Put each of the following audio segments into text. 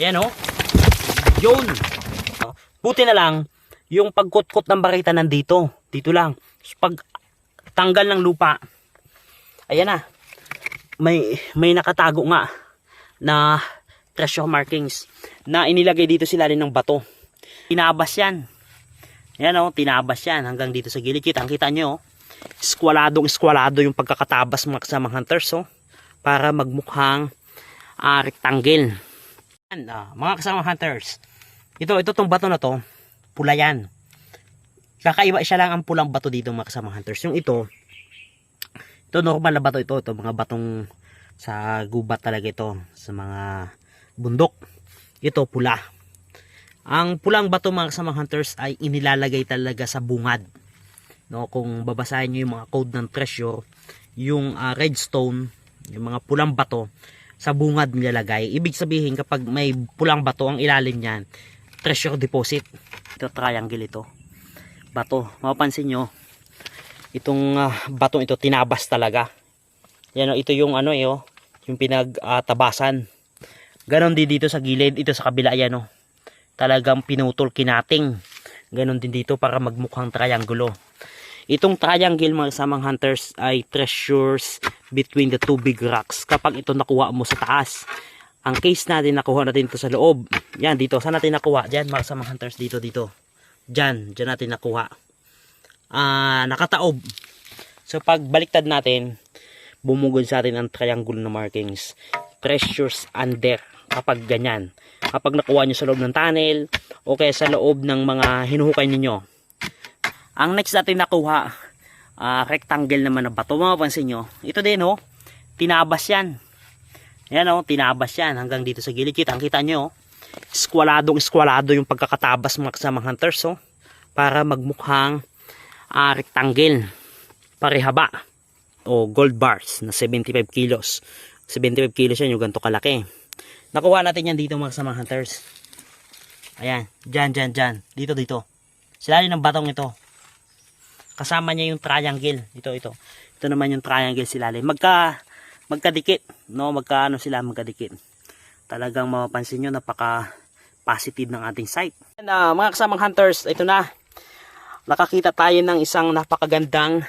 Ayan o. Yun. Buti na lang, yung pagkutkot ng barita nandito. Dito lang. Pag tanggal ng lupa, ayan na. May nakatago nga na treasure markings na inilagay dito sila rin ng bato. Tinabas yan. Ayan o, tinabas yan hanggang dito sa gilid. Kita nyo o. Eskwalado yung pagkakatabas mga kasamang hunters o. Para magmukhang rectangle. Mga kasamang hunters, ito tong bato na to, pula yan. Kakaiba siya lang ang pulang bato dito mga kasamang hunters. Yung ito normal na bato ito mga batong sa gubat talaga ito, sa mga bundok. Ito pula. Ang pulang bato mga kasamang hunters ay inilalagay talaga sa bungad. No, kung babasahin niyo yung mga code ng treasure, yung redstone, yung mga pulang bato sa bungad nilalagay. Ibig sabihin kapag may pulang bato ang ilalim niyan, treasure deposit. Ito triangle ito. Bato. Mapapansin nyo, itong batong ito tinabas talaga. Yan o, ito yung yung pinagtabasan. Ganon din dito sa gilid, ito sa kabila yan o. Talagang pinutol kinating. Ganon din dito para magmukhang triangulo. Itong triangle mga kasamang hunters ay treasures between the two big rocks. Kapag ito nakuha mo sa taas, ang case natin nakuha natin ito sa loob. Yan dito, saan natin nakuha? Diyan mga kasamang hunters, dito. Diyan natin nakuha. Nakataob. So pag baliktad natin, bumugod sa atin ang triangle na markings. Treasures under. Kapag ganyan. Kapag nakuha nyo sa loob ng tunnel, o kaya sa loob ng mga hinuhukay ninyo. Ang next natin nakuha, rectangle naman na bato. Mapapansin nyo, ito din o, tinabas yan. Yan o, tinabas yan hanggang dito sa gilid. Kita nyo o, eskwalado yung pagkakatabas mga kasamang hunters o, para magmukhang rectangle, parehaba o gold bars na 75 kilos. 75 kilos yan, yung ganito kalaki. Nakuha natin yan dito mga kasamang hunters. Ayan, dyan. Dito. Sila rin ng batong ito. Kasama niya yung triangle. Ito naman yung triangle sila rin. Magkadikit. No? Magkadikit. Talagang mapapansin nyo, napaka positive ng ating site. Mga kasamang hunters, ito na. Nakakita tayo ng isang napakagandang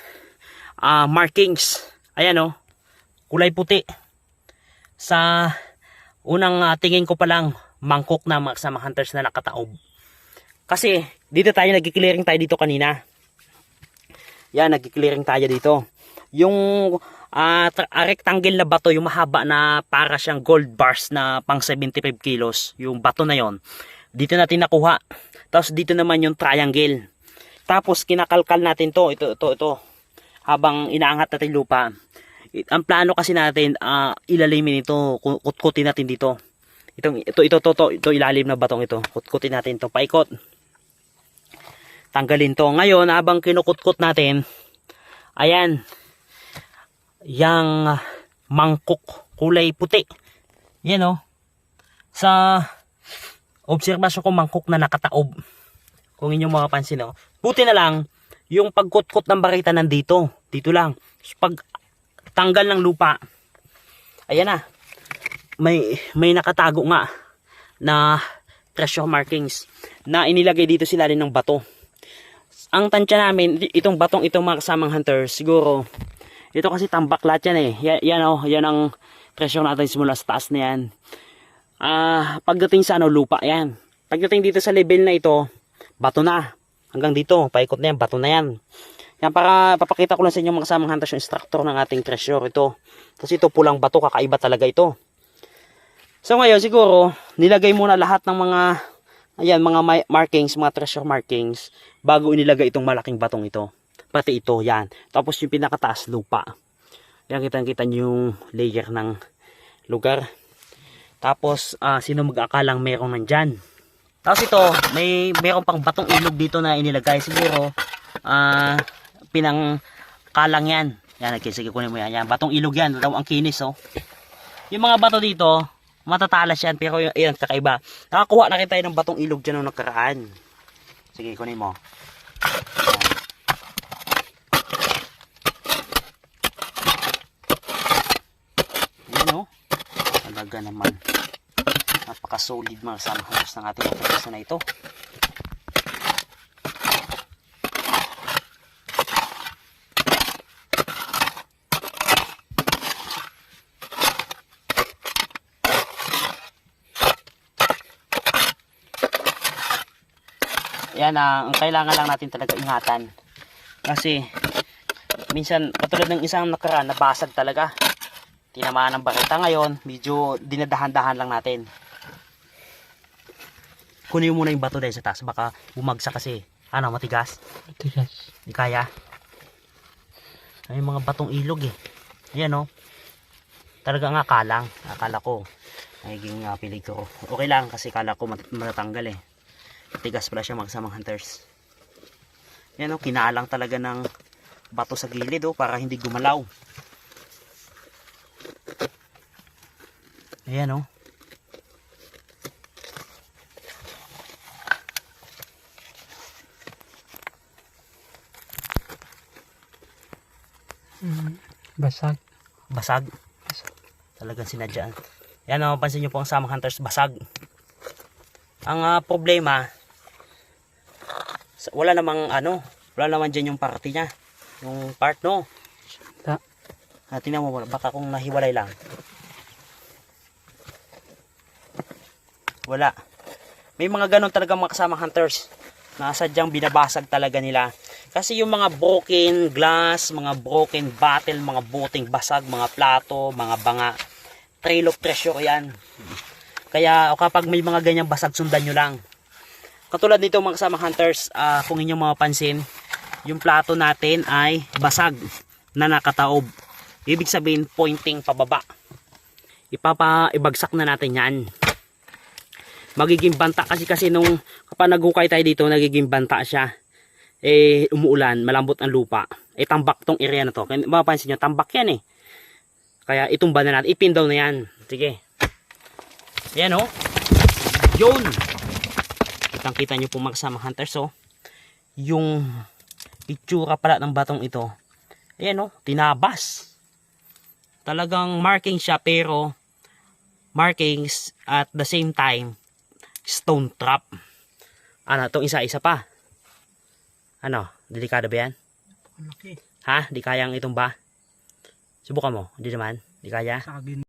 markings. Ayan o. Kulay puti. Sa unang tingin ko pa lang, mangkok na mga kasamang hunters na nakataob. Kasi dito tayo nagki-clearing tayo dito kanina. Yan, nagki-clearing tayo dito. Yung rectangle na bato, yung mahaba na para siyang gold bars na pang 75 kilos, yung bato na yon, dito natin nakuha. Tapos dito naman yung triangle. Tapos kinakalkal natin to, ito. Habang inaangat natin lupa. Ang plano kasi natin, ilalimin ito, kutkutin natin dito. Ito ilalim na batong ito. Kutkutin natin ito, paikot. Tanggalin to. Ngayon, habang kinukutkot natin, ayan, yang mangkok, kulay puti. Yan o. Sa obserbasyon ko, mangkok na nakataob. Kung inyong makapansin o. Buti na lang, yung pagkutkot ng barita nandito. Dito lang. Pag tanggal ng lupa, ayan na. May nakatago nga na treasure markings na inilagay dito sila rin ng bato. Ang tansya namin, itong batong ito mga kasamang hunters, siguro, ito kasi tambak lahat yan eh. Yan ang treasure natin simula sa taas na yan. Pagdating sa lupa, yan. Pagdating dito sa level na ito, bato na. Hanggang dito, paikot na yan, bato na yan. Yan, para papakita ko lang sa inyo mga kasamang hunters yung structure ng ating treasure ito. Kasi ito pulang bato, kakaiba talaga ito. So ngayon, siguro, nilagay muna lahat ng mga mga markings, mga treasure markings bago inilagay itong malaking batong ito. Pati ito, yan. Tapos yung pinakataas, lupa. Yan, kita-kita nyo yung layer ng lugar. Tapos, sino mag-akalang meron nandyan. Tapos ito, meron pang batong ilog dito na inilagay. Siguro, pinangkalang yan. Yan, sige, kunin mo yan. Yan, batong ilog yan. Daw ang kinis, oh. Yung mga bato dito, matatalas yan, pero yan kakaiba. Nakakuha na rin tayo ng batong ilog dyan nung nakaraan. Sige, kunin mo. Yan o. Talaga naman. Napaka-solid mga kasama hunters ng ating operation na ito. Yan, ang kailangan lang natin talaga ingatan. Kasi minsan katulad ng isang nakaraan, nabasag talaga. Tinamaan ng bareta. Ngayon, medyo dinadahan-dahan lang natin. Kunin mo muna yung bato dahil sa taas, baka bumagsak kasi. Ano, matigas? Matigas. Di kaya. Ay, mga batong ilog eh. Ayan, oh. Talaga nga kalang. Akala ko nagiging peligro. Okay lang kasi kala ko matatanggal eh. Matigas pala siya mga kasamang hunters. Ayan, oh, kinaalang talaga ng bato sa gilid, oh, para hindi gumalaw. Ayan, oh. Basag. Basag. Talagang sinadya. Yan, oh, pansin nyo po ang samang hunters, basag. Ang problema, wala namang wala naman dyan yung party niya. Yung part, no? Tingnan mo, baka kung nahiwalay lang. Wala. May mga ganon talaga mga kasamang hunters na sadyang binabasag talaga nila. Kasi yung mga broken glass, mga broken bottle, mga buting basag, mga plato, mga banga, trail of treasure yan. Kaya kapag may mga ganyang basag, sundan nyo lang. Katulad nito mga kasamang hunters, kung inyong mapapansin, yung plato natin ay basag na nakataob. Ibig sabihin, pointing pababa. Ibagsak na natin yan. Magiging banta kasi nung kapag naghukay tayo dito, nagiging banta siya. Umuulan, malambot ang lupa. Tambak tong area na to. Kaya mapapansin nyo, tambak yan eh. Kaya itumba na natin, ipindaw na yan. Sige. Ayan, oh. Yun. Kitang-kita nyo po mga kasamang hunters, oh. Yung itsura pala ng batong ito. Ayan, oh. Tinabas. Talagang marking siya, pero markings at the same time stone trap. Itong isa-isa pa. Delikado ba yan? Malaki. Ha? Di kayang itumba? Subukan mo. Hindi naman. Di kaya? Sagin.